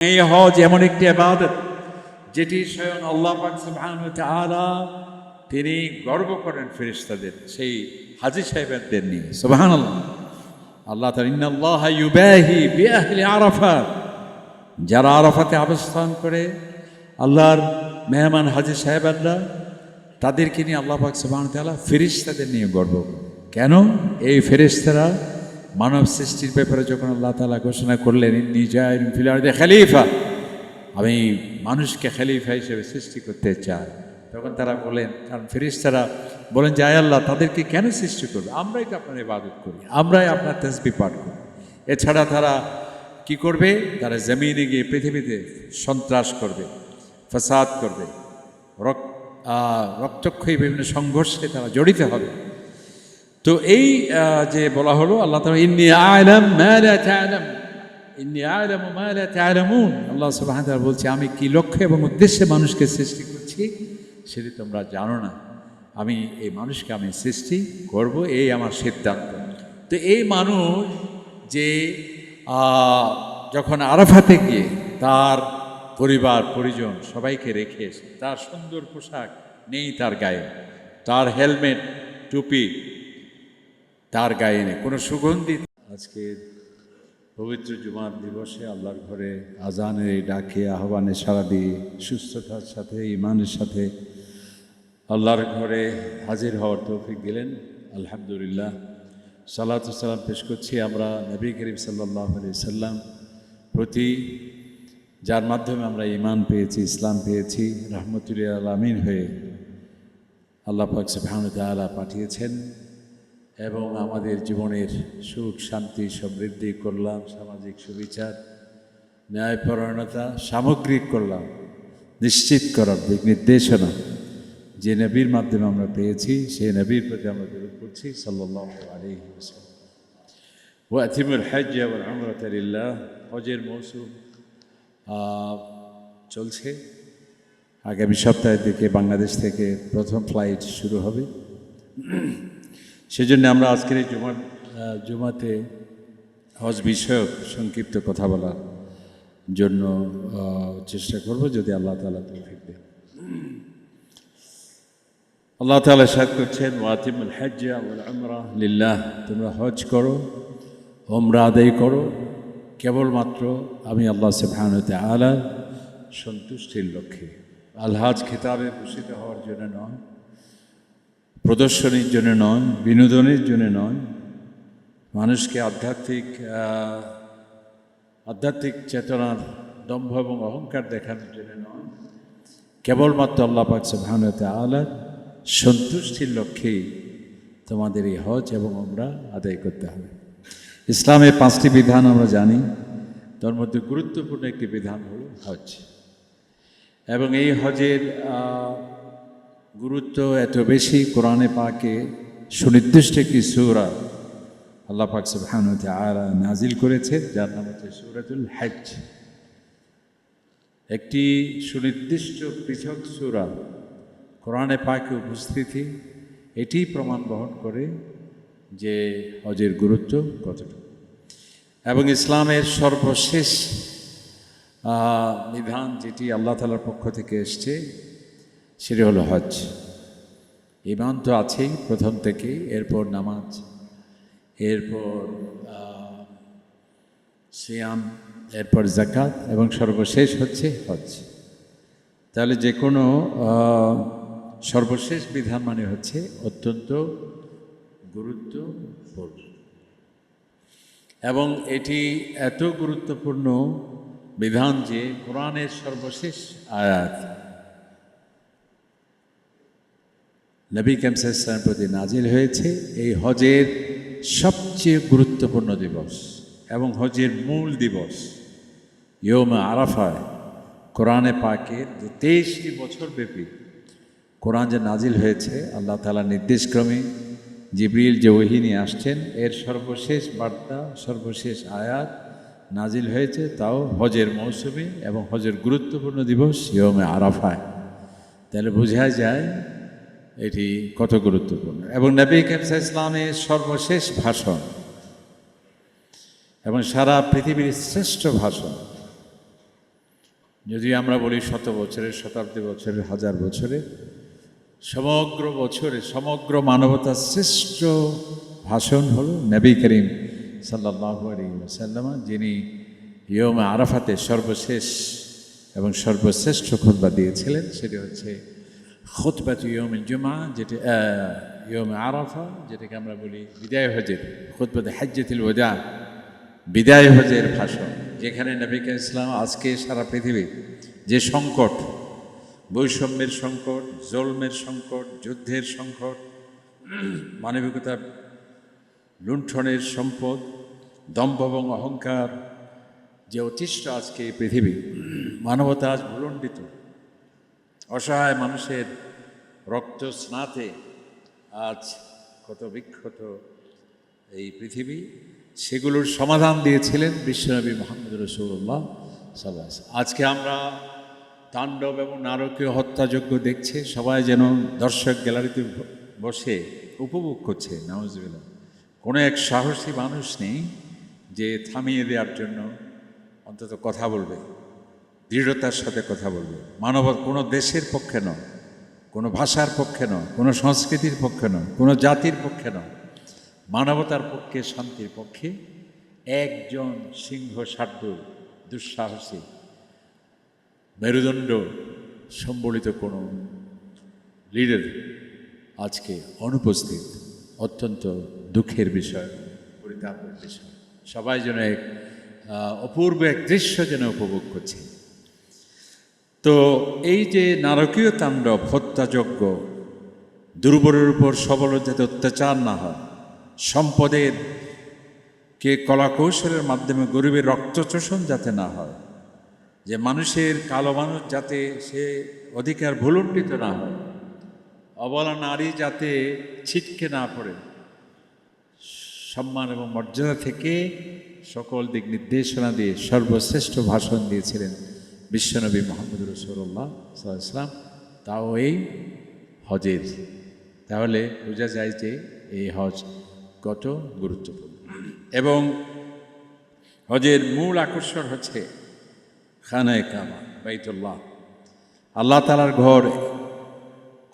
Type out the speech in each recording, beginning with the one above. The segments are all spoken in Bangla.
এই হজ এমন একটি ইবাদত যেটি স্বয়ং আল্লাহ পাক সুবহানাহু ওয়া তাআলা তিনি গর্ব করেন ফেরেশতাদের সেই হাজী সাহেবদের নিয়ে। সুবহানাল্লাহ। আল্লাহ তাআলা ইন্নাল্লাহা ইউবাহি বিআহলি আরাফাত, যারা আরাফাতে অবস্থান করে আল্লাহর মেহমান হাজী সাহেবরা তাদেরকে নিয়ে আল্লাহ পাক সুবহানাহু ওয়া তাআলা ফেরেশতাদের নিয়ে গর্ব করেন। কেন? এই ফেরেশতারা মানব সৃষ্টির ব্যাপারে যখন আল্লাহ তাআলা ঘোষণা করলেন ইন্নী জাইলুন ফিল আরদি খলিফা, আমি মানুষকে খলিফা হিসেবে সৃষ্টি করতে চাই, তখন তারা বলেন, কারণ ফেরেশতারা বলেন যে আয় আল্লাহ তাদেরকে কেন সৃষ্টি করবে, আমরাই তো আপনার ইবাদত করি, আমরাই আপনার তাসবিহ পাঠ করি। এছাড়া তারা কি করবে? তারা জমিনে গিয়ে পৃথিবীতে সন্ত্রাস করবে, ফাসাদ করবে, রক্তক্ষয়ী বিভিন্ন সংঘর্ষে তারা জড়িত হবে। তো এই যে বলা হলো আল্লাহ তাআলা ইন্নী আ'লাম মা লা তা'লাম, ইন্নী আ'লামু মা লা তা'লামুন, আল্লাহ সুবহানাহু ওয়া তাআলা বলছে আমি কি লক্ষ্য এবং উদ্দেশ্যে মানুষকে সৃষ্টি করছি সেটি তোমরা জানো না। আমি এই মানুষকে আমি সৃষ্টি করব, এই আমার সিদ্ধান্ত। তো এই মানুষ যে যখন আরাফাতে গিয়ে তার পরিবার পরিজন সবাইকে রেখে এসে, তার সুন্দর পোশাক নেই তার গায়ে, তার হেলমেট টুপি তার গায়ে নেই, কোনো সুগন্ধি। আজকে পবিত্র জুমার দিবসে আল্লাহর ঘরে আজানের এই ডাকে আহ্বানে সাড়া দিয়ে সুস্থতার সাথে ঈমানের সাথে আল্লাহর ঘরে হাজির হওয়ার তৌফিক দিলেন। আলহামদুলিল্লাহ, সালাতু সালাম পেশ করছি আমরা নবী করিম সাল্লাল্লাহু আলাইহি সাল্লাম প্রতি, যার মাধ্যমে আমরা ঈমান পেয়েছি, ইসলাম পেয়েছি, রাহমাতুল লিল আলামিন হয়ে আল্লাহ পাক সুবহানাহু ওয়া তাআলা পাঠিয়েছেন এবং আমাদের জীবনের সুখ শান্তি সমৃদ্ধি কল্যাণ সামাজিক সুবিচার ন্যায়পরায়ণতা সামগ্রিক কল্যাণ নিশ্চিত করার দিক নির্দেশনা যে নবীর মাধ্যমে আমরা পেয়েছি, সেই নবীর প্রতি আমরা দরুদ পড়ছি সাল্লাল্লাহু আলাইহি ওয়াসাল্লাম। ওয়া আতিমুল হজ্জ ওয়াল উমরাতা লিল্লাহ, হজের মৌসুম চলছে। আগামী সপ্তাহের দিকে বাংলাদেশ থেকে প্রথম ফ্লাইট শুরু হবে। সেজন্য আমরা আজকের এই জুমাতে হজ বিষয়ক সংক্ষিপ্ত কথা বলার জন্য চেষ্টা করব, যদি আল্লাহ তাআলা তৌফিক দেন। আল্লাহ তাআলা ইরশাদ করছেন ওয়াতিমুল হজ্জ ওয়াল উমরা লিল্লাহ, তোমরা হজ করো, উমরা আদায় করো কেবলমাত্র আমি আল্লাহ সুবহানাহু ওয়া তাআলার সন্তুষ্টির লক্ষ্যে। আল হজ খেতাবে ভূষিত হওয়ার জন্য নয়, প্রদর্শনীর জন্য নয়, বিনোদনের জন্য নয়, মানুষকে আধ্যাত্মিক চেতনার দম্ভ এবং অহংকার দেখানোর জন্য নয়, কেবলমাত্র আল্লাহ পাক সুবহানাহু ওয়া তাআলার সন্তুষ্টির লক্ষ্যেই তোমাদের এই হজ এবং উমরা আদায় করতে হবে। ইসলামের 5টি বিধান আমরা জানি, তার মধ্যে গুরুত্বপূর্ণ একটি বিধান হলো হজ। এবং এই হজের গুরুত্ব এত বেশি, কোরআনে পাকে সুনির্দিষ্ট একটি সূরা আল্লাহ পাক সুবহানাহু ওয়া তাআলা নাজিল করেছে, যার নাম হচ্ছে সূরাতুল হজ। একটি সুনির্দিষ্ট পৃথক সূরা কোরআনে পাকে উপস্থিতি এটি প্রমাণ বহন করে যে হজের গুরুত্ব কতটুকু। এবং ইসলামের সর্বশেষ বিধান যেটি আল্লাহ তাআলার পক্ষ থেকে এসছে সেটি হলো হজ। ঈমান তো আছেই প্রথম থেকেই, এরপর নামাজ, এরপর সিয়াম, এরপর যাকাত এবং সর্বশেষ হচ্ছে হজ। তাহলে যে কোনো সর্বশেষ বিধান মানে হচ্ছে অত্যন্ত গুরুত্বপূর্ণ। এবং এটি এত গুরুত্বপূর্ণ বিধান যে কোরআনের সর্বশেষ আয়াত নবী করিম সাল্লাল্লাহু আলাইহি ওয়াসাল্লামের প্রতি নাজিল হয়েছে এই হজের সবচেয়ে গুরুত্বপূর্ণ দিবস এবং হজের মূল দিবস ইয়ৌমে আরাফায়। কোরআনে পাকের 23 বছর ব্যাপী কোরআন যে নাজিল হয়েছে আল্লাহ তাআলার নির্দেশক্রমে, জিবরিল যে ওহী নিয়ে আসছেন, এর সর্বশেষ বার্তা সর্বশেষ আয়াত নাজিল হয়েছে তাও হজের মৌসুমে এবং হজের গুরুত্বপূর্ণ দিবস ইয়ৌমে আরাফায়। তাহলে বোঝা যায় এটি কত গুরুত্বপূর্ণ। এবং নবী করিম সাল্লাল্লাহু আলাইহি ওয়াসাল্লামের সর্বশেষ ভাষণ এবং সারা পৃথিবীর শ্রেষ্ঠ ভাষণ যদি আমরা বলি শত বছরের, শতাব্দী বছরের, হাজার বছরের, সমগ্র বছরে সমগ্র মানবতার শ্রেষ্ঠ ভাষণ হলো নবী করিম সাল্লাল্লাহু আলাইহি ওয়াসাল্লাম, যিনি ইয়মে আরাফাতে সর্বশেষ এবং সর্বশ্রেষ্ঠ খুতবা দিয়েছিলেন। সেটি হচ্ছে খুতবাতু ইয়মুল জুমআ, যেটি ইয়মে আরাফা, যেটাকে আমরা বলি বিদায় হজের খুতবাতে হাজ্জাতুল ওয়াদা, বিদায় হজের ভাষণ, যেখানে নবী করিম ইসলাম আজকে সারা পৃথিবী যে সংকট, বৈষম্যের সংকট, জুলমের সংকট, যুদ্ধের সংকট, মানবিকতার লুণ্ঠনের সম্পদ, দম্ভ এবং অহংকার যে অতিষ্ঠ আজকে এই পৃথিবী, মানবতা আজ ভুলণ্ডিত, অসহায় মানুষের রক্ত স্নাতে আজ কত বিক্ষত এই পৃথিবী, সেগুলোর সমাধান দিয়েছিলেন বিশ্বনবী মুহাম্মদ রাসূলুল্লাহ সাল্লাল্লাহু আলাইহি ওয়াসাল্লাম। আজকে আমরা তাণ্ডব এবং নারকীয় হত্যাযজ্ঞ দেখছে, সবাই যেন দর্শক গ্যালারিতে বসে উপভোগ করছে। নাউজুবিল্লাহ। কোনো এক সাহসী মানুষ নেই যে থামিয়ে দেওয়ার জন্য অন্তত কথা বলবে, দৃঢ়তার সাথে কথা বলবে। কোনো দেশের পক্ষে নয়, কোনো ভাষার পক্ষে নয়, কোনো সংস্কৃতির পক্ষে নয়, কোনো জাতির পক্ষে নয়, মানবতার পক্ষে, শান্তির পক্ষে একজন সিংহ শার্দুল দুঃসাহসী মেরুদণ্ড সম্বলিত কোনো লিডার আজকে অনুপস্থিত। অত্যন্ত দুঃখের বিষয়, পরিতাপের বিষয়। সবাই যেন এক অপূর্ব এক দৃশ্য যেন উপভোগ করছে। তো এই যে নারকীয় তাণ্ডব, হত্যাযজ্ঞ, দুর্বলের উপর সবলের যাতে অত্যাচার না হয়, সম্পদের কে কলাকৌশলের মাধ্যমে গরিবের রক্তচোষণ যাতে না হয়, যে মানুষের, কালো মানুষ যাতে সে অধিকার ভুলুণ্ঠিত না হয়, অবলা নারী যাতে ছিটকে না পড়ে, সম্মান এবং মর্যাদা থেকে সকল দিক নির্দেশনা দিয়ে সর্বশ্রেষ্ঠ ভাষণ দিয়েছিলেন বিশ্বনবী মুহাম্মদ রাসূলুল্লাহ সাল্লাল্লাহু আলাইহি ওয়াসাল্লাম, তাও এই হজের। তাহলে বোঝা যায় যে এই হজ কত গুরুত্বপূর্ণ। এবং হজের মূল আকর্ষণ হচ্ছে খানায়ে কাবা, বাইতুল্লাহ, আল্লাহ তাআলার ঘর।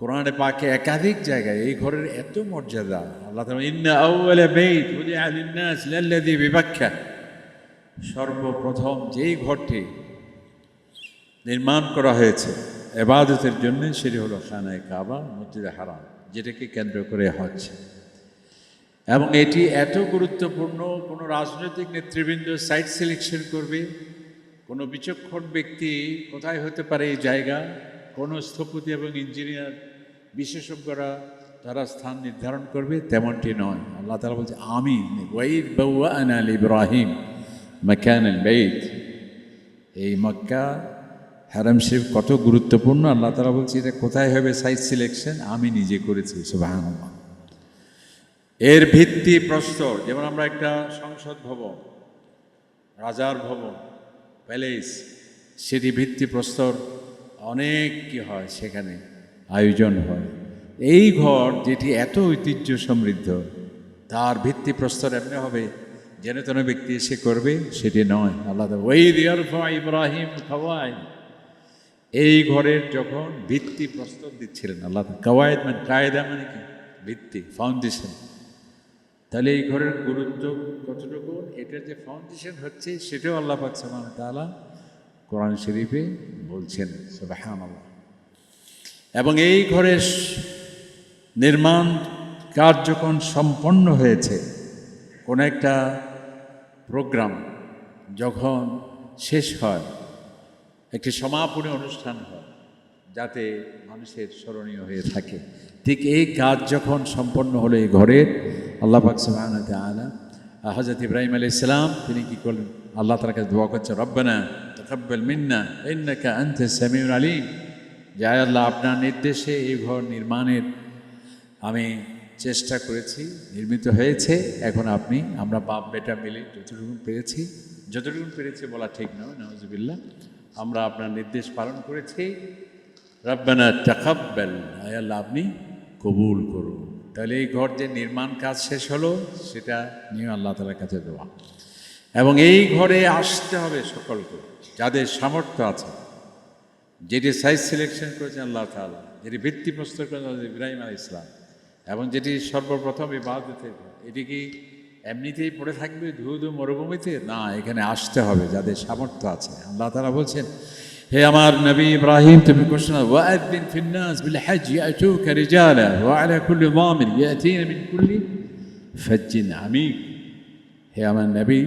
কোরআনে পাকে একাধিক জায়গায় এই ঘরের এত মর্যাদা। আল্লাহ তাআলা ইন্না আউওয়ালা বাইত উদিআ লিন-নাস লাল্লাযী বিবাক্কা, সর্বপ্রথম যেই ঘরটি নির্মাণ করা হয়েছে ইবাদতের জন্য, সেটি হলো খানায়ে কাবা, মসজিদে হারাম, যেটাকে কেন্দ্র করে হজ। এবং এটি এত গুরুত্বপূর্ণ, কোনো রাজনৈতিক নেতৃবৃন্দ সাইট সিলেকশন করবে, কোনো বিচক্ষণ ব্যক্তি কোথায় হতে পারে এই জায়গা, কোনো স্থপতি এবং ইঞ্জিনিয়ার বিশেষজ্ঞরা তারা স্থান নির্ধারণ করবে, তেমনটি নয়। আল্লাহ তাআলা বলছে আমি ওয়াইদ বাওয়ানা লিইব্রাহিম মাকানাল বাইত। এই মক্কা হারাম শরীফ কত গুরুত্বপূর্ণ। আল্লাহ তাআলা বলছে এটা কোথায় হবে সাইট সিলেকশন, আমি নিজে করেছি। সুবহানাল্লাহ। এর ভিত্তি প্রস্তর, যেমন আমরা একটা সংসদ ভবন, রাজার ভবন, প্যালেস, সেটি ভিত্তি প্রস্তর অনেক কি হয়, সেখানে আয়োজন হয়। এই ঘর যেটি এত ঐতিহ্য সমৃদ্ধ, তার ভিত্তি প্রস্তর এমনি হবে যেন তেন ব্যক্তি এসে করবে, সেটি নয়। আল্লাহ ওয়াইদ ইয়ারফা ইব্রাহিম কাওয়াইদ, এই ঘরের যখন ভিত্তি প্রস্তর দিচ্ছিলেন আল্লাহ, কাওয়াইদ মানে কায়দা মানে কি, ভিত্তি, ফাউন্ডেশন। তাহলে এই ঘরের গুরুত্ব কতটুকু, এটার যে ফাউন্ডেশন হচ্ছে সেটাও আল্লাহ পাক সুবহানাহু ওয়া তাআলা কোরআন শরীফে বলছেন। সুবহানাল্লাহ। এবং এই ঘরের নির্মাণ কাজ যখন সম্পন্ন হয়েছে, কোনো একটা প্রোগ্রাম যখন শেষ হয়, একটি সমাপনী অনুষ্ঠান হয় যাতে মানুষের স্মরণীয় হয়ে থাকে, ঠিক এই কাজ যখন সম্পন্ন হলো এই ঘরের, আল্লাহ পাক সুবহানাহু ওয়া তাআলা হযরত ইব্রাহিম আলাইহিস সালাম তিনি কি করলেন, আল্লাহ তাআলার কাছে দোয়া করছে, রব্বানা তাকাব্বাল মিন্না ইন্নাকা আনতাস সামিউল আলিম, যে আল্লাহ আপনার নির্দেশে এই ঘর নির্মাণের আমি চেষ্টা করেছি, নির্মিত হয়েছে। এখন আপনি, আমরা বাপ বেটা মিলে যতটুকু পেরেছি বলা ঠিক নয়, নাউজুবিল্লাহ, আমরা আপনার নির্দেশ পালন করেছি। রব্বানা তাকাব্বাল, আল্লাহ আপনি কবুল করুন। তাহলে এই ঘর যে নির্মাণ কাজ শেষ হলো, সেটা নিয়ে আল্লাহ তাআলার কাছে দোয়া। এবং এই ঘরে আসতে হবে সকলকে, যাদের সামর্থ্য আছে, যেটি সাইজ সিলেকশন করেছেন আল্লাহ তাআলা, যেটি ভিত্তি প্রস্তুত করেছেন হযরত ইব্রাহিম আলাইহিস সালাম, এবং যেটি সর্বপ্রথম ইবাদতের ঘর, এটি কি এমনিতেই পড়ে থাকবে ধুধু মরুভূমিতে? না, এখানে আসতে হবে যাদের সামর্থ্য আছে। আল্লাহ তাআলা বলছেন, হে আমার নবী ইব্রাহিম, তুমি ঘোষণা ওয়াআযিন ফিন নাস বিল হজ ইয়াতুকা রিজালা ওয়া আলা কুল্লি যামির ইয়াতিনা মিন কুল্লি ফাজ্জিন আমিক। হে আমার নবী,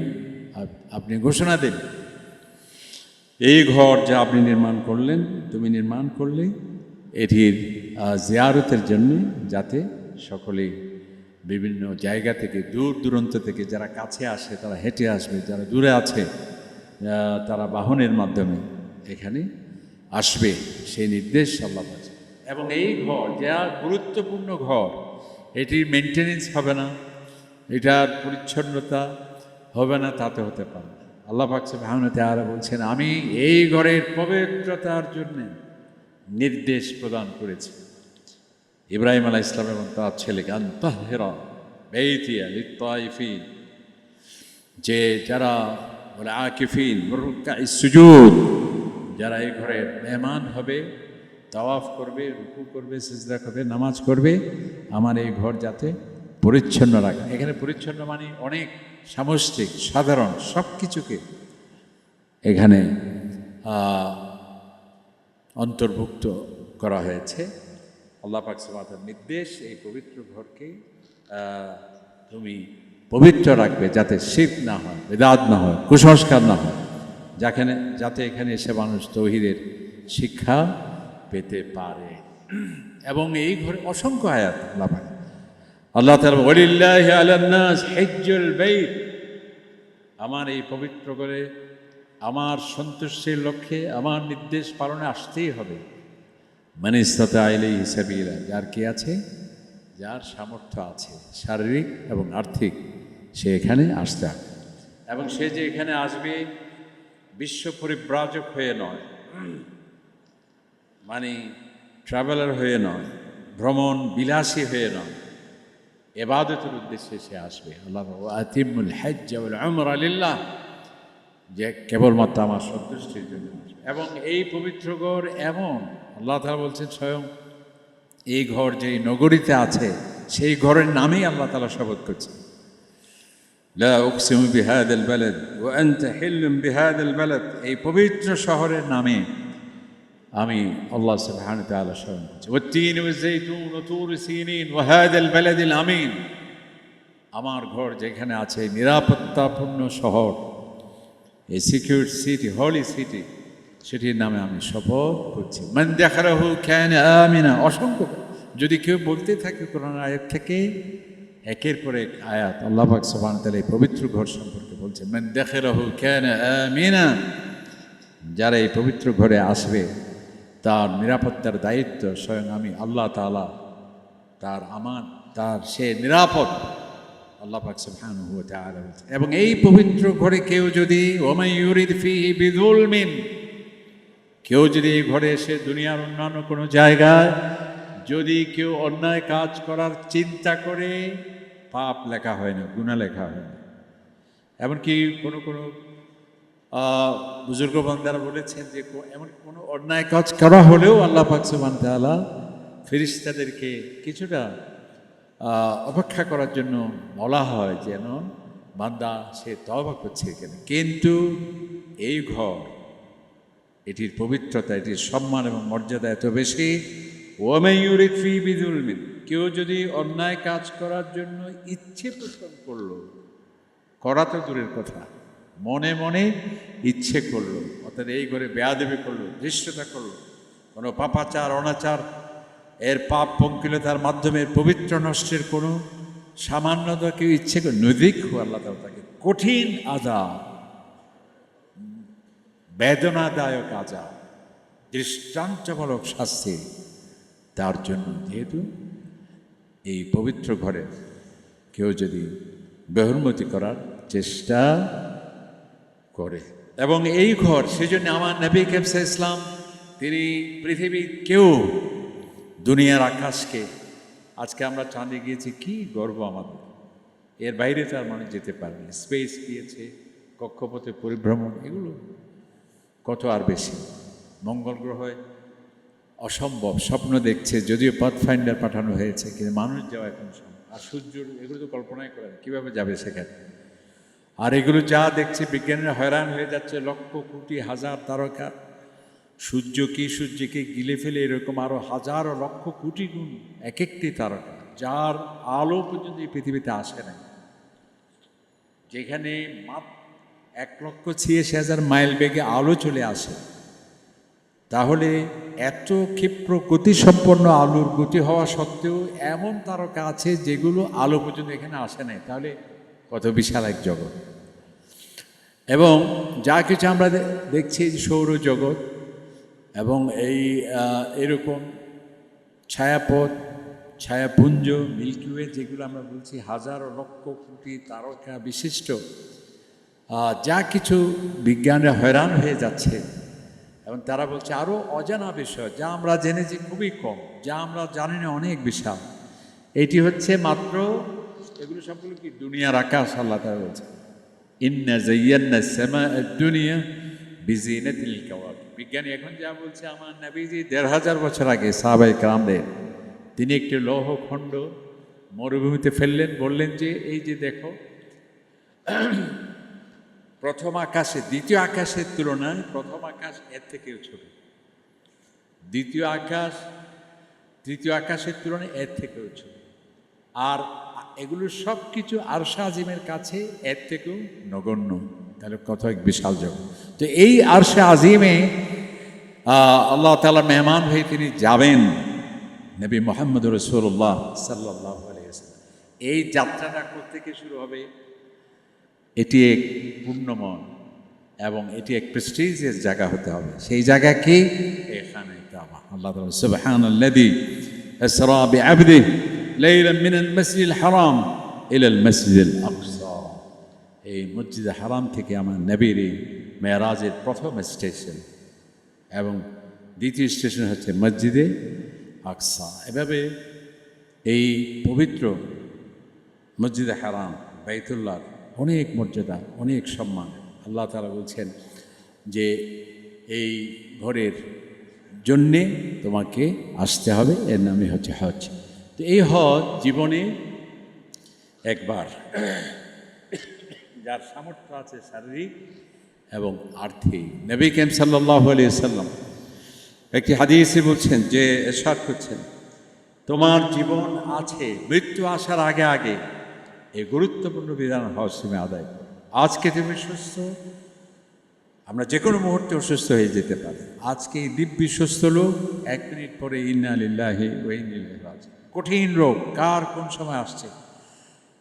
আপনি ঘোষণা দিন, এই ঘর যা আপনি নির্মাণ করলেন, তুমি নির্মাণ করলে এটির জিয়ারতের জন্য, যাতে সকলেই বিভিন্ন জায়গা থেকে, দূর দূরান্ত থেকে যারা কাছে আসে তারা হেঁটে আসবে, যারা দূরে আছে তারা বাহনের মাধ্যমে এখানে আসবে, সেই নির্দেশ আল্লাহ আছে। এবং এই ঘর যা গুরুত্বপূর্ণ ঘর, এটির মেনটেনেন্স হবে না, এটার পরিচ্ছন্নতা হবে না, তাতে হতে পারে না। আল্লাহ পাক সুবহানাহু ওয়া তাআলা বলছেন, আমি এই ঘরের পবিত্রতার জন্য নির্দেশ প্রদান করেছি ইব্রাহিম আলাইহিস সালাম এবং তার ছেলেকে, আন তাহহিরা বাইতিয়া লিত-তাইফিন, যে যারা ওয়াল আকিফিন ওয়ার রুকআইস সুজুদ, যারা এই ঘরের মেহমান হবে, তাওয়াফ করবে, রুকু করবে, সিজদা করবে, নামাজ করবে, আমার এই ঘর যাতে পরিচ্ছন্ন রাখা। এখানে পরিচ্ছন্ন মানে অনেক সামষ্টিক, সাধারণ সব কিছুকে এখানে অন্তর্ভুক্ত করা হয়েছে। আল্লাহ পাক সুবহানাহু ওয়া তাআলার নির্দেশ, এই পবিত্র ঘরকে তুমি পবিত্র রাখবে, যাতে শিরক না হয়, বিদআত না হয়, কুসংস্কার না হয়, যাতে এখানে এসে মানুষ তাওহীদের শিক্ষা পেতে পারে। এবং এই ঘরে অসংখ্য আয়াত আল্লাহ তাআলা ওয়ালিল্লাহি আলান নাস হিজ্জুল বাইত, আমার এই পবিত্র করে আমার সন্তুষ্টির লক্ষ্যে আমার নির্দেশ পালনে আসতেই হবে। মান ইসতাতা ইলাইহি সাবিলা, যার কি আছে, যার সামর্থ্য আছে শারীরিক এবং আর্থিক, সে এখানে আসতে হবে। এবং সে যে এখানে আসবে বিশ্ব পরিব্রাজক হয়ে নয়, মানে ট্রাভেলার হয়ে নয়, ভ্রমণ বিলাসী হয়ে নয়, ইবাদতের উদ্দেশ্যে সে আসবে। আল্লাহ আতিমুল হজ্জ ওয়াল উমরা লিল্লাহ, যে কেবলমাত্র আমার সন্তুষ্টির জন্য। এবং এই পবিত্র ঘর এমন, আল্লাহ তাআলা বলছেন স্বয়ং এই ঘর যেই নগরীতে আছে সেই ঘরের নামেই আল্লাহ তাআলা শপথ করছেন, লা উকসিমু বিহাদাল বালাদ ওয়া আনতা হিল্লুম বিহাদাল বালাদ, এই পবিত্র শহরের নামে আমি আল্লাহ সুবহানাহু ওয়া তাআলা শপথ করছি। ওয়াত-তিন ওয়াজ-যাইতুন ওয়া তুর সিনিন ওয়া হাদাল বালাদিল আমিন, আমার ঘর যেখানে আছে নিরাপত্তাপূর্ণ শহর, এই সিকিউর সিটি, হলি সিটি, সেটির নামে আমি শপথ করছি। মান দাখালাহু কানা আমিনা, অসংখ্য যদি কেউ বলতে থাকে কোরআন আয়াত থেকে একের পর এক আয়াত আল্লাহ পাক সুবহানাহু ওয়া তাআলা এই পবিত্র ঘর সম্পর্কে বলছে, মান দাখালাহু কানা আমিনা, যারা এই পবিত্র ঘরে আসবে তার নিরাপত্তার দায়িত্ব স্বয়ং আমি আল্লাহ তাআলা, তার সে নিরাপদ, আল্লাহ পাক সুবহানাহু ওয়া তাআলা বলছেন। এবং এই পবিত্র ঘরে কেউ যদি ওয়ামাই ইউরিদ ফিহি বিযুলমিন, কেউ যদি এই ঘরে এসে দুনিয়ার অন্যান্য কোনো জায়গায় যদি কেউ অন্যায় কাজ করার চিন্তা করে, পাপ লেখা হয় না, গুনাহ লেখা হয় না। এমনকি কোনো বুজুর্গ বান্দারা বলেছেন যে এমন কোনো অন্যায় কাজ করা হলেও আল্লাহ পাক সুবহানাহু ওয়া তাআলা ফেরেশতাদেরকে কিছুটা অপেক্ষা করার জন্য বলা হয়, যেন বান্দা সে তওবা করছে কেন। কিন্তু এই ঘর, এটির পবিত্রতা, এটির সম্মান এবং মর্যাদা এত বেশি, ওয়ামাই ইউরিদ ফি বিযুলমিন, কেউ যদি অন্যায় কাজ করার জন্য ইচ্ছে পোষণ করলো, করা তো দূরের কথা, মনে মনে ইচ্ছে করলো, অর্থাৎ এই ঘরে বেয়াদবি করলো, ধৃষ্টতা করলো, কোনো পাপাচার অনাচার এর পাপ পঙ্কিলতার মাধ্যমে পবিত্র নষ্টের কোনো সামান্যতা কেউ ইচ্ছে করে, নদিক আল্লাহ তাআলা তাকে কঠিন আযাব, বেদনাদায়ক আযাব, দৃষ্টান্তমূলক শাস্তি তার জন্য, যেহেতু এই পবিত্র ঘরে কেউ যদি বেহুরমতি করার চেষ্টা করে। এবং এই ঘর, সেজন্য আমার নবী করিম সাল্লাল্লাহু আলাইহি ওয়াসাল্লাম তিনি পৃথিবীর কেউ, দুনিয়ার আকাশকে, আজকে আমরা চাঁদে গিয়েছি, কি গর্ব আমাদের, এর বাইরে তার মানুষ যেতে পারেনি, স্পেস গিয়েছে, কক্ষপথে পরিভ্রমণ, এগুলো কত আর বেশি। মঙ্গল গ্রহে অসম্ভব, স্বপ্ন দেখছে, যদিও পাথফাইন্ডার পাঠানো হয়েছে, কিন্তু মানুষ যাওয়া এখন সম্ভব। আর সূর্য, এগুলো তো কল্পনাই করেন কীভাবে যাবে সেখানে। আর এগুলো যা দেখছে বিজ্ঞানীরা হয়রান হয়ে যাচ্ছে, লক্ষ কোটি হাজার তারকা, সূর্যকে গিলে ফেলে এরকম আরও হাজার ও লক্ষ কোটি গুণ এক একটি তারকা, যার আলো পর্যন্ত এই পৃথিবীতে আসে না, যেখানে মাত্র 1,86,000 মাইল বেগে আলো চলে আসে। তাহলে এত ক্ষিপ্র গতিসম্পন্ন আলোর গতি হওয়া সত্ত্বেও এমন তারকা আছে যেগুলো আলো পর্যন্ত এখানে আসে নাই। তাহলে কত বিশাল এক জগৎ। এবং যা কিছু আমরা দেখছি সৌরজগৎ এবং এরকম ছায়াপথ, ছায়াপুঞ্জ, মিল্কি ওয়ে, যেগুলো আমরা বলছি হাজার লক্ষ কোটি তারকা বিশিষ্ট, যা কিছু বিজ্ঞানীরা হয়রান হয়ে যাচ্ছে। এবং তারা বলছে আরও অজানা বিষয়, যা আমরা জেনেছি খুবই কম, যা আমরা জানি না অনেক বিশাল। এটি হচ্ছে মাত্র, এগুলো সবগুলো কি দুনিয়ার আকাশ। আল্লাহ তাআলা বলছে ইন্না যায়্যানা সামা আদ-দুনিয়া বিজিনাতিল কাওয়াকিব। বিজ্ঞানী এখন যা বলছে, আমার নবীজি ১৫০০ বছর আগে সাহাবায়ে কেরামদের তিনি একটি লৌহখণ্ড মরুভূমিতে ফেললেন, বললেন যে এই যে দেখো, প্রথম আকাশে দ্বিতীয় আকাশের তুলনায় প্রথম আকাশ এর থেকেও ছোট, দ্বিতীয় আকাশ তৃতীয় আকাশের তুলনায় এর থেকেও ছোট, আর এগুলো সব কিছু আরশে আজিমের কাছে এর থেকেও নগণ্য। তাহলে কত এক বিশাল জগৎ। তো এই আরশে আজিমে আল্লাহ তাআলা মেহমান হয়ে তিনি যাবেন, নবী মুহাম্মদ রাসূলুল্লাহ সাল্লাল্লাহু আলাইহি ওয়াসাল্লাম। এই যাত্রাটা কোত্থেকে শুরু হবে? এটি এক পুণ্যময় এবং এটি এক প্রেস্টিজিয়াস জায়গা হতে হবে। সেই জায়গা কি? এখানে কাবা। আল্লাহ তাআলা সুবহানাল্লাযী আসরা বিআবদিহি লাইলাম মিনাল মাসজিদিল হারাম ইলাল মাসজিদিল আকসা। এই মসজিদে হারাম থেকে আমার নবীর এই মেরাজের প্রথম স্টেশন এবং দ্বিতীয় স্টেশন হচ্ছে মসজিদে আকসা। এভাবে এই পবিত্র মসজিদে হারাম, বাইতুল্লাহ অনেক মর্যাদা, অনেক সম্মান। আল্লাহ তাআলা বলছেন যে এই ঘরের জন্যে তোমাকে আসতে হবে, এর নামই হচ্ছে হজ। তো এই হজ জীবনে একবার, যার সামর্থ্য আছে শারীরিক এবং আর্থিক। নবী করিম সাল্লাল্লাহু আলাইহি ওয়াসাল্লাম একটি হাদিসে বলছেন, যে ইরশাদ করছেন, তোমার জীবন আছে, মৃত্যু আসার আগে আগে এই গুরুত্বপূর্ণ বিধান হজ তুমি আদায় করো। আজকে তুমি সুস্থ, আমরা যে কোনো মুহূর্তে অসুস্থ হয়ে যেতে পারি। আজকে এই দিব্যি সুস্থ লোক, 1 মিনিট পরে ইন্না লিল্লাহি ওয়া ইন্না ইলাইহি রাজিউন। কঠিন রোগ কার কোন সময় আসছে,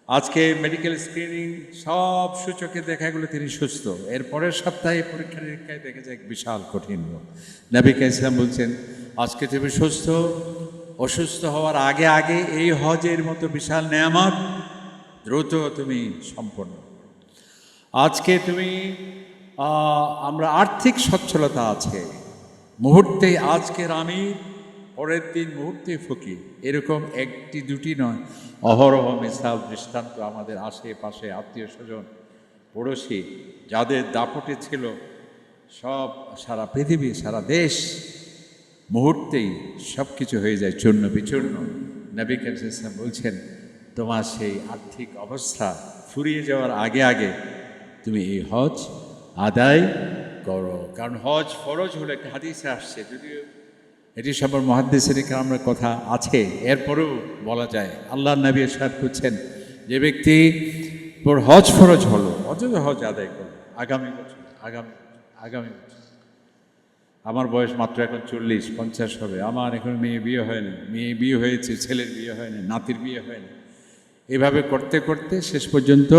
আজকে মেডিকেল স্ক্রিনিং সব সূচকে দেখা গেলো তিনি সুস্থ, এর পরের সপ্তাহে পরীক্ষা নিরীক্ষায় দেখা যায় এক বিশাল কঠিন রোগ। নবী কাইসাম বলছেন, আজকে তুমি সুস্থ, অসুস্থ হওয়ার আগে আগে এই হজের মতো বিশাল নেয়ামত দ্রুত তুমি সম্পন্ন। আজকে তুমি আমরা আর্থিক সচ্ছলতা আছে, মুহূর্তে আজকের আমি, পরের দিন মুহূর্তে ফকির, এরকম একটি দুটি নয়, অহরহ মিসাল দৃষ্টান্ত আমাদের আশেপাশে আত্মীয় স্বজন পড়োশি যাদের দাপটে ছিল, সব সারা পৃথিবী সারা দেশ মুহূর্তেই সব কিছু হয়ে যায় চূর্ণ বিচূর্ণ। নবী করিম সাল্লাল্লাহু আলাইহি ওয়াসাল্লাম বলছেন, তোমার সেই আর্থিক অবস্থা ফুরিয়ে যাওয়ার আগে আগে তুমি এই হজ আদায় করো। কারণ হজ ফরজ হলো, একটা হাদিসে আসছে, যদিও এটি সব মুহাদ্দিসিন কিরামের কথা আছে, এরপরেও বলা যায় আল্লাহর নবী ইরশাদ করছেন, যে ব্যক্তি পর হজ ফরজ হলো, অথচ হজ আদায় করলো আগামী বছর, আগামী বছর। আমার বয়স মাত্র এখন 40-50 হবে, আমার এখন মেয়ে বিয়ে হয়নি, মেয়ে বিয়ে হয়েছে, ছেলের বিয়ে হয়নি, নাতির বিয়ে হয়নি। এভাবে করতে করতে শেষ পর্যন্ত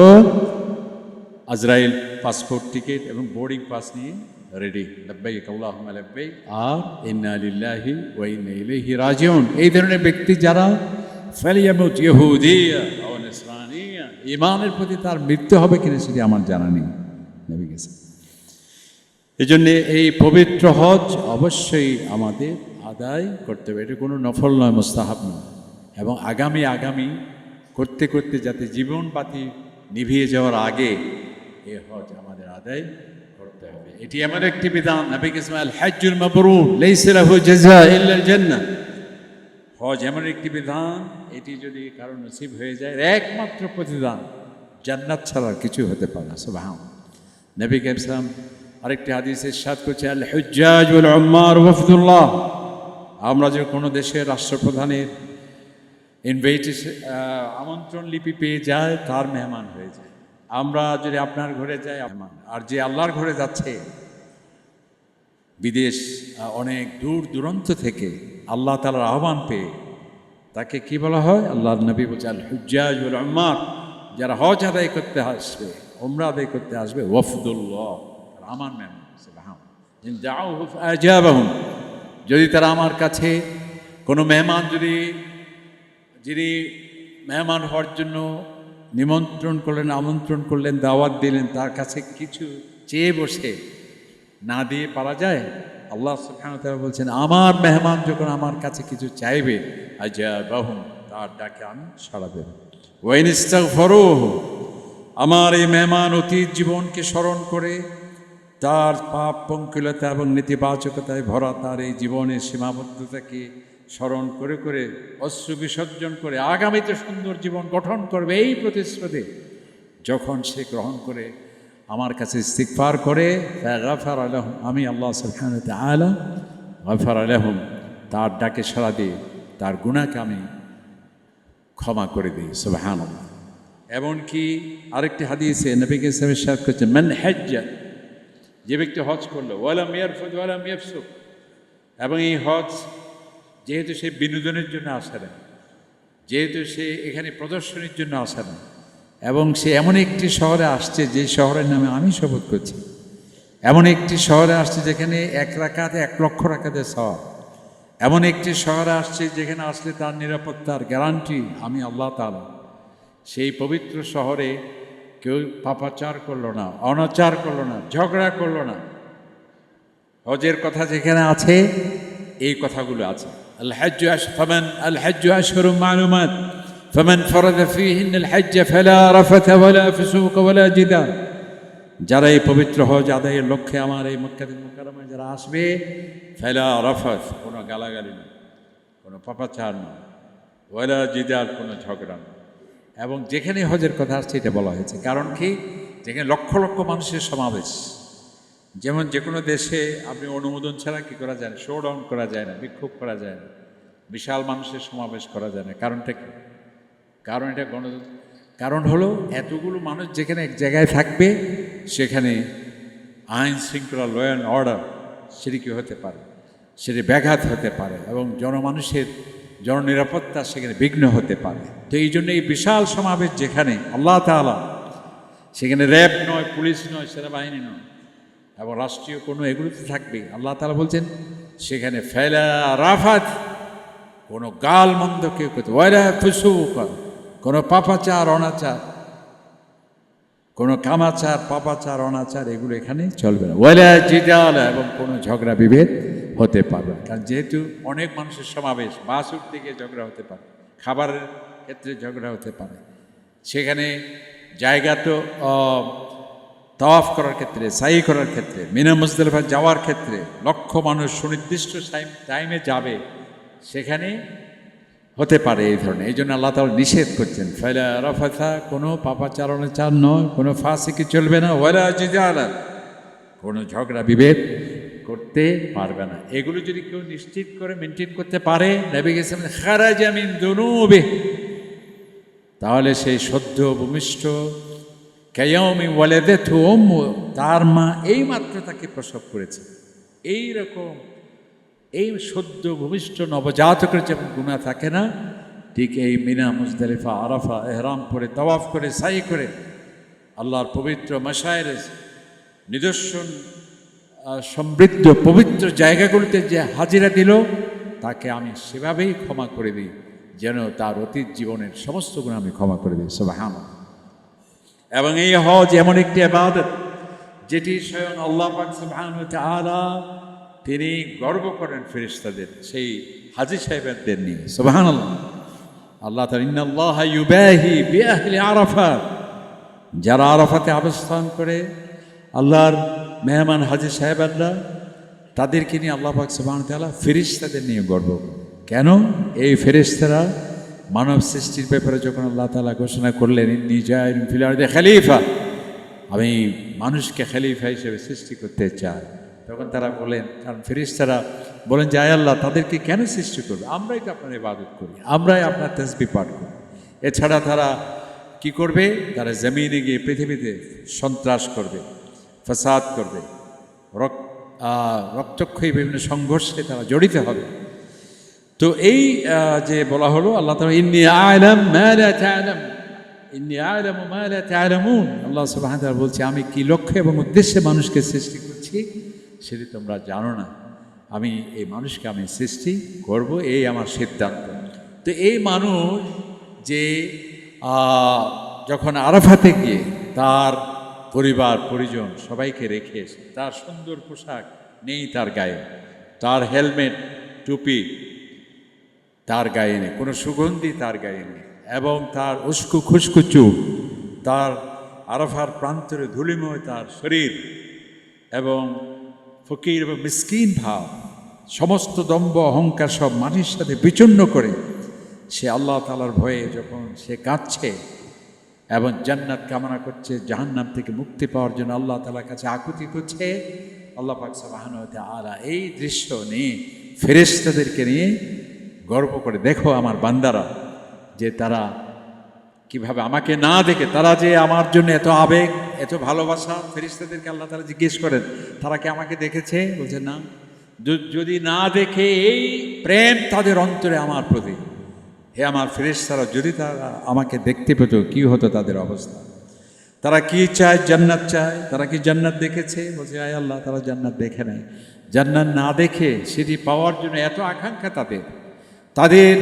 আজরাইল পাসপোর্ট টিকিট এবং বোর্ডিং পাস নিয়ে রেডি, লাব্বাইক আল্লাহুম্মা লাব্বাইক, আর ইন্না লিল্লাহি ওয়া ইন্না ইলাইহি রাজিউন। এই ধরনের ব্যক্তি যারা ফালিয়ামুত ইহুদিয়া আও নাসরানিয়া, ঈমানের প্রতি তার মৃত্যু হবে কিনা সেটি আমার জানা নেই। নবী গেছে, এই জন্যে এই পবিত্র হজ অবশ্যই আমাদের আদায় করতে হবে। এটা কোনো নফল নয়, মুস্তাহাব নয়। এবং আগামী করতে করতে যাতে জীবন বাতি নিভিয়ে যাওয়ার আগে এই হজ আমাদের আদায় করতে হবে। এটি এমন একটি বিধান, নবী করিম আল হজ্জুল মাবরুর লাইসা লাহু জাযা ইল্লা আল জান্নাহ। হজ এমন একটি বিধান, এটি যদি কারো নসিব হয়ে যায় একমাত্র প্রতিদান জান্নাত ছাড়া কিছু হতে পারে না। সুবহানাল্লাহ। নবী করিম সাল্লাল্লাহু আলাইহি ওয়াসাল্লাম আরেকটি হাদিসে ইরশাদ করছে, আল হুজ্জাজ ওয়াল উম্মার ওয়াফদুল্লাহ। আমরা যে কোনো দেশের রাষ্ট্রপ্রধানের ইনভাইটেশন আমন্ত্রণ লিপি পেয়ে যায়, তার মেহমান হয়ে যায়। আমরা যদি আপনার ঘরে যাই মেহমান, আর যে আল্লাহর ঘরে যাচ্ছে বিদেশ অনেক দূর দূরান্ত থেকে আল্লাহ তাআলার আহ্বান পেয়ে, তাকে কি বলা হয়? আল্লাহর নবী বলছে আল হুজ্জাজ ওয়াল উম্মার, যারা হজ আদায় করতে আসবে, উমরা আদায় করতে আসবে, ওয়াফদুল্লাহ, আমার মেহমান। সুবহানাল্লাহ। যদি তারা আমার কাছে কোনো মেহমান যিনি মেহমান হওয়ার জন্য নিমন্ত্রণ করলেন, আমন্ত্রণ করলেন, দাওয়াত দিলেন, তার কাছে কিছু চেয়ে বসে না দিয়ে পারা যায়? আল্লাহ সুবহানাহু ওয়া তাআলা বলছেন, আমার মেহমান যখন আমার কাছে কিছু চাইবে, আজাবাহুম, তার ডাকে আমি সাড়া দেব। ওয়া ইন ইস্তাগফারুহু, আমার এই মেহমান অতীত জীবনকে স্মরণ করে তার পাপ পঙ্কিলতা এবং নেতিবাচকতায় ভরা তার এই জীবনের সীমাবদ্ধতাকে স্মরণ করে করে অশ্রু বিসর্জন করে আগামীতে সুন্দর জীবন গঠন করবে, এই প্রতিশ্রুতি যখন সে গ্রহণ করে আমার কাছে ইস্তিগফার করে, ফাগাফার লাহুম, আমি আল্লাহ সুবহানাহু ওয়া তাআলা গাফার লাহুম, তার ডাকে সাড়া দিয়ে তার গুনাহকে আমি ক্ষমা করে দিই। সুবহানাল্লাহ। এমনকি আরেকটি হাদিসে নবী করিম সাল্লাল্লাহু আলাইহি ওয়াসাল্লাম ইরশাদ করেছেন, মান হাজ্জা, যে ব্যক্তি হজ করলো, ওয়ালাম ইয়ারফুদ ওয়ালাম ইয়াফসুক, এবং এই হজ যেহেতু সে বিনোদনের জন্য আসে না, যেহেতু সে এখানে প্রদর্শনীর জন্য আসে না, এবং সে এমন একটি শহরে আসছে যে শহরের নামে আমি শপথ করছি, এমন একটি শহরে আসছে যেখানে 1 রাকাতে 1 লক্ষ রাকাতের সওয়াব, এমন একটি শহরে আসছে যেখানে আসলে তার নিরাপত্তার গ্যারান্টি আমি আল্লাহ তাআলা। সেই পবিত্র শহরে কেউ পাপাচার করলো না, অনাচার করলো না, ঝগড়া করলো না। হজের কথা যেখানে আছে এই কথাগুলো আছে। আল হাজ্জু আশহুরুম মা'লুমাত ফামান ফারাদা ফীহিন্নাল হাজ্জ ফালা রাফাথা ওয়ালা ফুসুকা ওয়ালা জিদাল। যারা এই পবিত্র হজ আদায়ের লক্ষ্যে আমার এই মক্কাতুল মুকাররমায় যারা আসবে, ফালা রাফাথ, কোনো গালাগালি না, কোনো পাপাচার না, ওয়ালা জিদাল, কোনো ঝগড়া না। এবং যেখানে হজের কথা আসছে এটা বলা হয়েছে, কারণ কি? যেখানে লক্ষ লক্ষ মানুষের সমাবেশ, যেমন যে কোনো দেশে আপনি অনুমোদন ছাড়া কী করা যায় না, শো ডাউন করা যায় না, বিক্ষোভ করা যায় না, বিশাল মানুষের সমাবেশ করা যায় না। কারণটা কি? কারণ এটা কারণ হলো এতগুলো মানুষ যেখানে এক জায়গায় থাকবে, সেখানে আইন শৃঙ্খলা, ল অ্যান্ড অর্ডার, সেটি কি হতে পারে, সেটি ব্যাঘাত হতে পারে, এবং জনমানুষের জননিরাপত্তা সেখানে বিঘ্ন হতে পারে। তো এই জন্য এই বিশাল সমাবেশ যেখানে আল্লাহ তাআলা, সেখানে র্যাব নয়, পুলিশ নয়, সেনাবাহিনী নয়, এবং রাষ্ট্রীয় কোনো এগুলোতে থাকবে, আল্লাহ তাআলা বলছেন সেখানে ফালা রাফাত, কোনো গাল মন্দ কেউ করতে, ওয়ালা ফুসুক, কোনো পাপাচার অনাচার, কোনো কামাচার, পাপাচার, অনাচার, এগুলো এখানে চলবে না। ওয়ালা জিদাল, এবং কোনো ঝগড়া বিভেদ হতে পারবে না। কারণ যেহেতু অনেক মানুষের সমাবেশ, বাস উঠতে গিয়ে ঝগড়া হতে পারে, খাবারের ক্ষেত্রে ঝগড়া হতে পারে, সেখানে জায়গা তো তাওয়াফ করার ক্ষেত্রে, সাই করার ক্ষেত্রে, মিনা মুজদালিফা যাওয়ার ক্ষেত্রে লক্ষ মানুষ সুনির্দিষ্ট টাইমে যাবে, সেখানে হতে পারে এই ধরনের। এই জন্য আল্লাহ তাআলা নিষেধ করছেন, ফালা রাফাথা, কোনো পাপাচার অনাচার নয়, কোনো ফাসিকি চলবে না, ওয়ালা জিদালা, কোনো ঝগড়া বিভেদ করতে পারবে না। এগুলো যদি কেউ নিশ্চিত করে মেনটেন করতে পারে, নবী গেছেন খারাজা মিন দুনুবিহি, তাহলে সেই সদ্য ভূমিষ্ঠ কায়াউমি ওয়ালাদাতহু উম্মু, তার মা এই মাত্র তাকে প্রসব করেছে, এই রকম এই সদ্য ভূমিষ্ঠ নবজাতকের যেমন গুনাহ থাকে না, ঠিক এই মিনা, মুজদালিফা, আরাফা, ইহরাম করে, তাওয়াফ করে, সাই করে আল্লাহর পবিত্র মাশায়ের নিদর্শন সমৃদ্ধ পবিত্র জায়গাগুলিতে যে হাজিরা দিল, তাকে আমি সেভাবেই ক্ষমা করে দিই, যেন তার অতীত জীবনের সমস্ত গুণ আমি ক্ষমা করে দিই। সুবহানাল্লাহ। এবং এই হজ এমন একটি ইবাদত যেটি স্বয়ং আল্লাহ পাক সুবহানাহু ওয়া তাআলা তিনি গর্ব করেন ফেরেশতাদের, সেই হাজী সাহেবদের নিয়ে। সুবহানাল্লাহ। আল্লাহ তাআলা ইন্নাল্লাহা ইউবাহি বিআহলি আরাফাত, যারা আরাফাতে অবস্থান করে আল্লাহর মেহমান হাজী সাহেবানরা তাদেরকে নিয়ে আল্লাহ পাক সুবহানাহু ওয়া তাআলা ফেরেশতাদের নিয়ে গর্ব করেন। কেন? এই ফেরেশতারা মানব সৃষ্টির ব্যাপারে যখন আল্লাহ তাআলা ঘোষণা করলেন ইন্নী জাইলুন ফিল আরদি খলিফা, আমি মানুষকে খলিফা হিসেবে সৃষ্টি করতে চাই, তখন তারা বলেন, কারণ ফেরেশতারা বলেন যে আয় আল্লাহ তাদেরকে কেন সৃষ্টি করবে, আমরাই তো আপনার ইবাদত করি, আমরাই আপনার তাসবিহ পাঠ করি। এছাড়া তারা কি করবে? তারা জমিনে গিয়ে পৃথিবীতে সন্ত্রাস করবে, ফাসাদ করবে, রক্তক্ষয়ী বিভিন্ন সংঘর্ষে তারা জড়িত হবে। তো এই যে বলা হলো আল্লাহ তাআলা ইন্নী আ'লাম মা লা তা'লাম, ইন্নী আ'লামু মা লা তা'লামুন, আল্লাহ সুবহানাহু ওয়া তাআলা বলছে আমি কি লক্ষ্য এবং উদ্দেশ্যে মানুষকে সৃষ্টি করছি সেটি তোমরা জানো না, আমি এই মানুষকে আমি সৃষ্টি করব, এই আমার সিদ্ধান্ত। তো এই মানুষ যে যখন আরাফাতে গিয়ে তার পরিবার পরিজন সবাইকে রেখে এসে, তার সুন্দর পোশাক নেই তার গায়ে, তার হেলমেট টুপি তার গায়ে নেই, কোনো সুগন্ধি তার গায়ে নেই, এবং তার উস্কু খুস্কু চুপ, তার আরাফার প্রান্তরে ধুলিময় তার শরীর, এবং ফকির এবং মিসকিন ভাব, সমস্ত দম্ভ অহংকার সব মাটির সাথে বিচূর্ণ করে সে আল্লাহ তাআলার ভয়ে যখন সে কাঁদছে এবং জান্নাত কামনা করছে, জাহান্নাম থেকে মুক্তি পাওয়ার জন্য আল্লাহ তাআলার কাছে আকুতি করছে, আল্লাহ পাক সুবহানাহু ওয়া তাআলা এই দৃশ্য নিয়ে ফেরেশতাদেরকে নিয়ে গর্ব করে, দেখো আমার বান্দারা যে তারা কিভাবে আমাকে না দেখে, তারা যে আমার জন্য এত আবেগ এত ভালোবাসা, ফেরেশতাদেরকে আল্লাহ তাআলা জিজ্ঞেস করেন তারা কি আমাকে দেখেছে? বলছে না। যদি না দেখে এই প্রেম তাদের অন্তরে আমার প্রতি, হে আমার ফেরেশতারা যদি তারা আমাকে দেখতে পেত কি হতো তাদের অবস্থা। তারা কি চায়? জান্নাত চায়। তারা কি জান্নাত দেখেছে? বলছে আয় আল্লাহ তারা জান্নাত দেখে নাই। জান্নাত না দেখে সেটি পাওয়ার জন্য এত আকাঙ্ক্ষা তাদের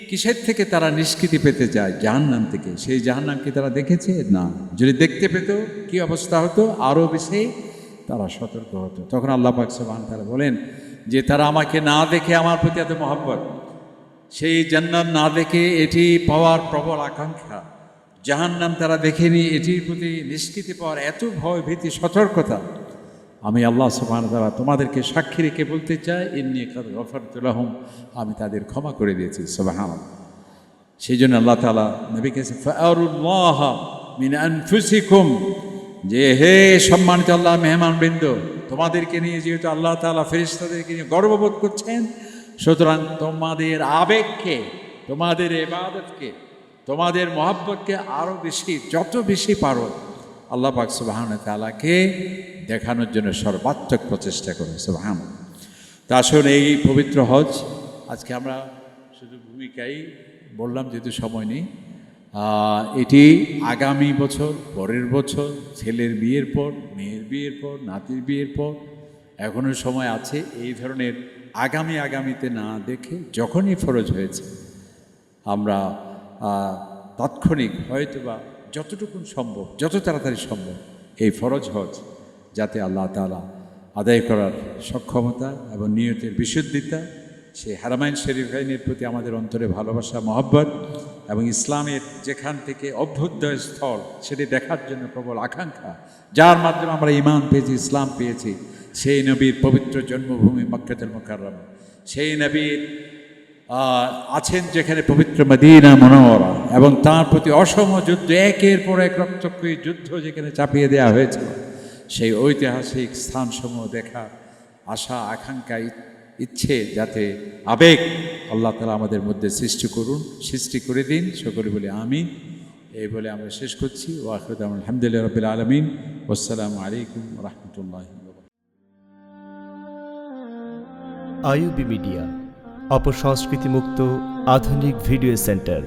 কিসের থেকে তারা নিষ্কৃতি পেতে চায়? জাহান্নাম থেকে। সেই জাহান্নাম কি তারা দেখেছে? না। যদি দেখতে পেত কি অবস্থা হতো? আরও বেশি তারা সতর্ক হতো। তখন আল্লাহ পাক সুবহানাহু ওয়া তাআলা বলেন যে তারা আমাকে না দেখে আমার প্রতি এত মহব্বত, সেই জান্নাত না দেখে এটি পাওয়ার প্রবল আকাঙ্ক্ষা, জাহান্নাম তারা দেখেনি এটির প্রতি নিষ্কৃতি পাওয়ার এত ভয় ভীতি সতর্কতা, আমি আল্লাহ সুবহানাহু ওয়া তাআলা তোমাদেরকে সাক্ষী রেখে বলতে চাই ইন্নী কাদ গফারতু লাহুম, আমি তাদের ক্ষমা করে দিয়েছি। সুবহানাল্লাহ। সেই জন্য আল্লাহ তাআলা নবীকে ফাআরুল্লাহ মিন আনফুসিকুম, যে হে সম্মানিত আল্লাহ মেহমানবৃন্দ, তোমাদেরকে নিয়ে যেহেতু আল্লাহ তাআলা ফেরেশতাদেরকে নিয়ে গর্ববোধ করছেন, সুতরাং তোমাদের আবেগকে, তোমাদের ইবাদতকে, তোমাদের মহব্বতকে আরও বেশি, যত বেশি পারো আল্লাহ পাক সুবহানাহু ওয়া তাআলাকে দেখানোর জন্য সর্বাত্মক প্রচেষ্টা করো। সুবহানাল্লাহ। তা আসলে এই পবিত্র হজ আজকে আমরা শুধু ভূমিকাই বললাম যেহেতু সময় নেই, এটি আগামী বছর, পরের বছর, ছেলের বিয়ের পর, মেয়ের বিয়ের পর, নাতির বিয়ের পর এখনও সময় আছে। এই ধরনের আগামীতে না দেখে যখনই ফরজ হয়েছে আমরা তাৎক্ষণিক হয়তোবা যতটুকু সম্ভব, যত তাড়াতাড়ি সম্ভব এই ফরজ হজ যাতে আল্লাহ তাআলা আদায় করার সক্ষমতা এবং নিয়তের বিশুদ্ধিতা, সেই হারামাইন শরীফাইনের প্রতি আমাদের অন্তরে ভালোবাসা মহব্বত এবং ইসলামের যেখান থেকে অভ্যুদয় স্থল সেটি দেখার জন্য প্রবল আকাঙ্ক্ষা, যার মাধ্যমে আমরা ঈমান পেয়েছি, ইসলাম পেয়েছি, সেই নবীর পবিত্র জন্মভূমি মক্কাতুল মুকাররমা, সেই নবীর আছেন যেখানে পবিত্র মদিনা মুনাওয়ারা, এবং তার প্রতি অসম যুদ্ধ, একের পর এক রক্তক্ষয়ী যুদ্ধ যেখানে চাপিয়ে দেওয়া হয়েছিল, সেই ঐতিহাসিক স্থানসমূহ দেখা আশা আকাঙ্ক্ষা ইচ্ছে যাতে আবেগ আল্লাহ তাআলা আমাদের মধ্যে সৃষ্টি করে দিন, সকলে বলে আমিন। এই বলে আমরা শেষ করছি। ওয়া আখিরু দাওয়ানা আলহামদুলিল্লাহি রাব্বিল আলামিন। ওয়াসসালামু আলাইকুম ওয়া রাহমাতুল্লাহি ওয়া বারাকাতুহু। আইইউবি মিডিয়া, অপসংস্কৃতি মুক্ত আধুনিক ভিডিও সেন্টার।